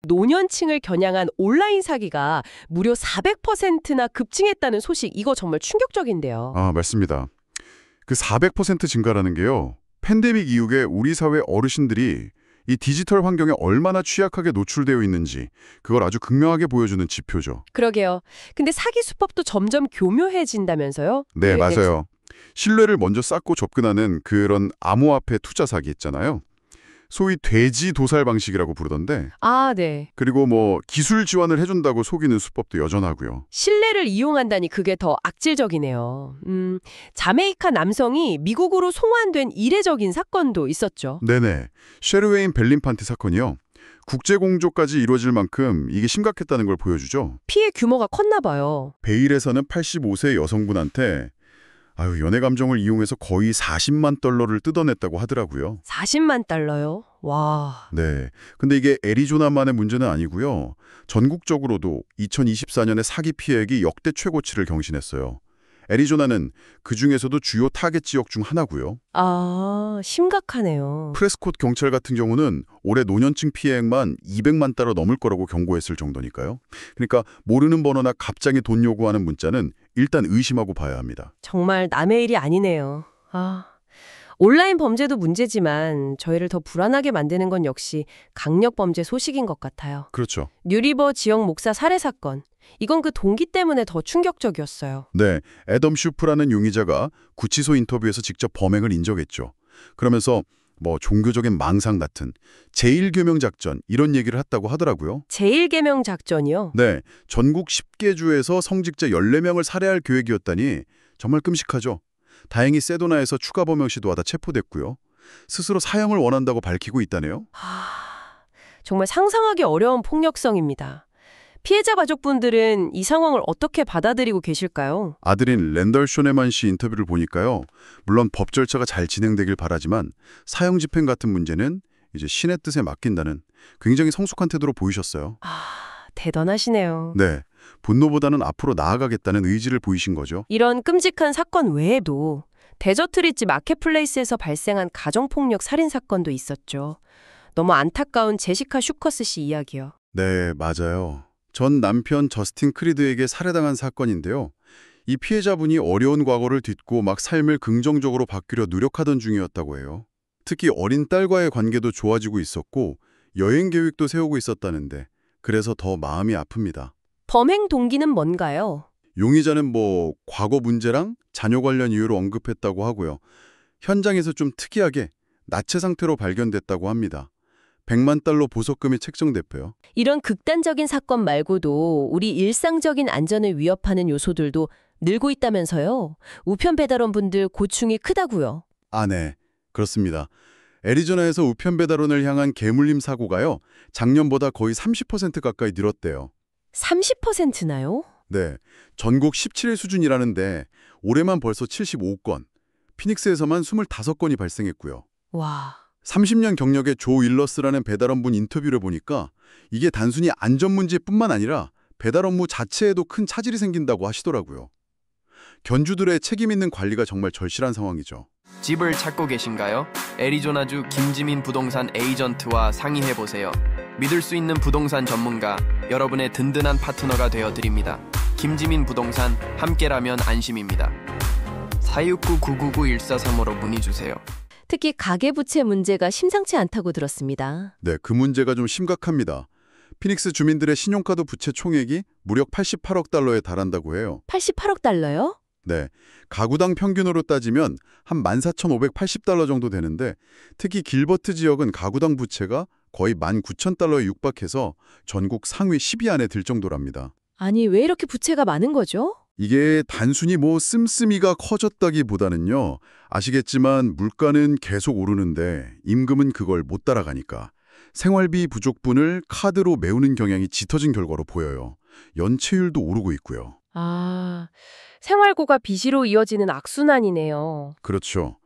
노년층을 겨냥한 온라인 사기가 무려 400%나 급증했다는 소식, 이거 정말 충격적인데요. 아, 맞습니다. 그 400% 증가라는 게요. 팬데믹 이후에 우리 사회 어르신들이 이 디지털 환경에 얼마나 취약하게 노출되어 있는지 그걸 아주 극명하게 보여주는 지표죠. 그러게요. 근데 사기 수법도 점점 교묘해진다면서요? 네, 맞아요. 신뢰를 먼저 쌓고 접근하는 그런 암호화폐 투자 사기 있잖아요. 소위 돼지 도살 방식이라고 부르던데. 아, 네. 그리고 뭐 기술 지원을 해준다고 속이는 수법도 여전하고요. 신뢰를 이용한다니 그게 더 악질적이네요. 자메이카 남성이 미국으로 송환된 이례적인 사건도 있었죠. 네네. 셰르웨인 벨린판티 사건이요. 국제공조까지 이루어질 만큼 이게 심각했다는 걸 보여주죠. 피해 규모가 컸나 봐요. 베일에서는 85세 여성분한테 연애 감정을 이용해서 거의 40만 달러를 뜯어냈다고 하더라고요. 40만 달러요? 와. 네. 근데 이게 애리조나만의 문제는 아니고요. 전국적으로도 2024년에 사기 피해액이 역대 최고치를 경신했어요. 애리조나는 그중에서도 주요 타겟 지역 중 하나고요. 아, 심각하네요. 프레스콧 경찰 같은 경우는 올해 노년층 피해액만 200만 달러 넘을 거라고 경고했을 정도니까요. 그러니까 모르는 번호나 갑자기 돈 요구하는 문자는 일단 의심하고 봐야 합니다. 정말 남의 일이 아니네요. 아, 온라인 범죄도 문제지만 저희를 더 불안하게 만드는 건 역시 강력 범죄 소식인 것 같아요. 그렇죠. 뉴리버 지역 목사 살해 사건. 이건 그 동기 때문에 더 충격적이었어요. 네, 애덤 슈프라는 용의자가 구치소 인터뷰에서 직접 범행을 인정했죠. 그러면서 종교적인 망상 같은 제1계명 작전 이런 얘기를 했다고 하더라고요. 제1계명 작전이요? 네, 전국 10개 주에서 성직자 14명을 살해할 계획이었다니 정말 끔찍하죠. 다행히 세도나에서 추가 범행 시도하다 체포됐고요. 스스로 사형을 원한다고 밝히고 있다네요. 정말 상상하기 어려운 폭력성입니다. 피해자 가족분들은 이 상황을 어떻게 받아들이고 계실까요? 아들인 랜덜 쇼네만 씨 인터뷰를 보니까요. 물론 법 절차가 잘 진행되길 바라지만 사형 집행 같은 문제는 이제 신의 뜻에 맡긴다는 굉장히 성숙한 태도로 보이셨어요. 대단하시네요. 네, 분노보다는 앞으로 나아가겠다는 의지를 보이신 거죠. 이런 끔찍한 사건 외에도 데저트 리치 마켓플레이스에서 발생한 가정폭력 살인 사건도 있었죠. 너무 안타까운 제시카 슈커스 씨 이야기요. 네, 맞아요. 전 남편 저스틴 크리드에게 살해당한 사건인데요. 이 피해자분이 어려운 과거를 딛고 막 삶을 긍정적으로 바꾸려 노력하던 중이었다고 해요. 특히 어린 딸과의 관계도 좋아지고 있었고 여행 계획도 세우고 있었다는데 그래서 더 마음이 아픕니다. 범행 동기는 뭔가요? 용의자는 과거 문제랑 자녀 관련 이유로 언급했다고 하고요. 현장에서 좀 특이하게 나체 상태로 발견됐다고 합니다. 100만 달러 보석금이 책정됐고요. 이런 극단적인 사건 말고도 우리 일상적인 안전을 위협하는 요소들도 늘고 있다면서요? 우편 배달원 분들 고충이 크다고요. 네. 그렇습니다. 애리조나에서 우편 배달원을 향한 개물림 사고가요. 작년보다 거의 30% 가까이 늘었대요. 30%나요? 네. 전국 17일 수준이라는데 올해만 벌써 75건, 피닉스에서만 25건이 발생했고요. 와. 30년 경력의 조 윌러스라는 배달원분 인터뷰를 보니까 이게 단순히 안전 문제뿐만 아니라 배달 업무 자체에도 큰 차질이 생긴다고 하시더라고요. 견주들의 책임 있는 관리가 정말 절실한 상황이죠. 집을 찾고 계신가요? 애리조나주 김지민 부동산 에이전트와 상의해보세요. 믿을 수 있는 부동산 전문가, 여러분의 든든한 파트너가 되어드립니다. 김지민 부동산, 함께라면 안심입니다. 469-999-1435로 문의주세요. 특히 가계부채 문제가 심상치 않다고 들었습니다. 네, 그 문제가 좀 심각합니다. 피닉스 주민들의 신용카드 부채 총액이 무려 88억 달러에 달한다고 해요. 88억 달러요? 네, 가구당 평균으로 따지면 한 14,580달러 정도 되는데 특히 길버트 지역은 가구당 부채가 거의 19,000달러에 육박해서 전국 상위 10위 안에 들 정도랍니다. 아니, 왜 이렇게 부채가 많은 거죠? 이게 단순히 씀씀이가 커졌다기보다는요. 아시겠지만 물가는 계속 오르는데 임금은 그걸 못 따라가니까 생활비 부족분을 카드로 메우는 경향이 짙어진 결과로 보여요. 연체율도 오르고 있고요. 생활고가 빚으로 이어지는 악순환이네요. 그렇죠.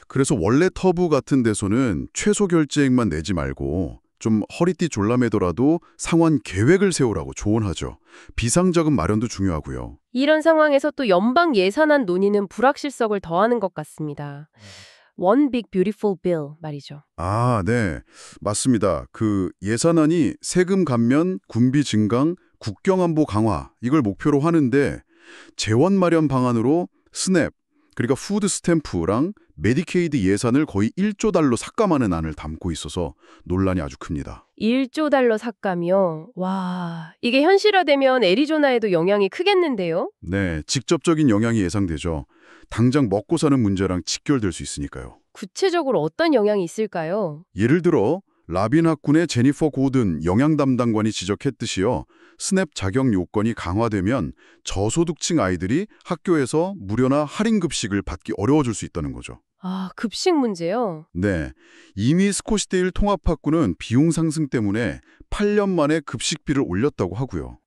그래서 원래 터부 같은 데서는 최소 결제액만 내지 말고 좀 허리띠 졸라매더라도 상환 계획을 세우라고 조언하죠. 비상자금 마련도 중요하고요. 이런 상황에서 또 연방 예산안 논의는 불확실성을 더하는 것 같습니다. One Big Beautiful Bill 말이죠. 아, 네. 맞습니다. 그 예산안이 세금 감면, 군비 증강, 국경 안보 강화 이걸 목표로 하는데 재원 마련 방안으로 스냅, 그러니까 푸드 스탬프랑 메디케이드 예산을 거의 1조 달러 삭감하는 안을 담고 있어서 논란이 아주 큽니다. 1조 달러 삭감이요? 와, 이게 현실화되면 애리조나에도 영향이 크겠는데요? 네, 직접적인 영향이 예상되죠. 당장 먹고 사는 문제랑 직결될 수 있으니까요. 구체적으로 어떤 영향이 있을까요? 예를 들어 라빈 학군의 제니퍼 고든 영양 담당관이 지적했듯이요. 스냅 자격 요건이 강화되면 저소득층 아이들이 학교에서 무료나 할인 급식을 받기 어려워질 수 있다는 거죠. 아, 급식 문제요? 네, 이미 스코시데일 통합학군은 비용 상승 때문에 8년 만에 급식비를 올렸다고 하고요.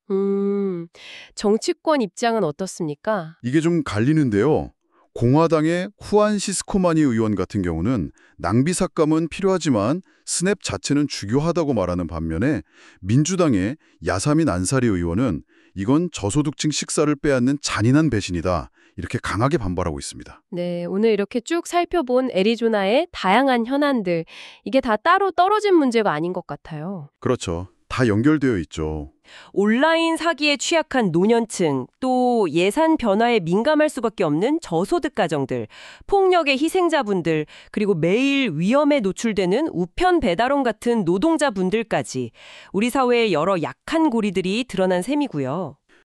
정치권 입장은 어떻습니까? 이게 좀 갈리는데요. 공화당의 후안 시스코마니 의원 같은 경우는 낭비 삭감은 필요하지만 스냅 자체는 중요하다고 말하는 반면에 민주당의 야사민 안사리 의원은 이건 저소득층 식사를 빼앗는 잔인한 배신이다. 이렇게 강하게 반발하고 있습니다. 네, 오늘 이렇게 쭉 살펴본 애리조나의 다양한 현안들, 이게 다 따로 떨어진 문제가 아닌 것 같아요. 그렇죠. 다 연결되어 있죠. 온라인 사기에 취약한 노년층, 또 예산 변화에 민감할 수밖에 없는 저소득 가정들, 폭력의 희생자분들, 그리고 매일 위험에 노출되는 우편 배달원 같은 노동자분들까지 우리 사회의 여러 약한 고리들이 드러난 셈이고요.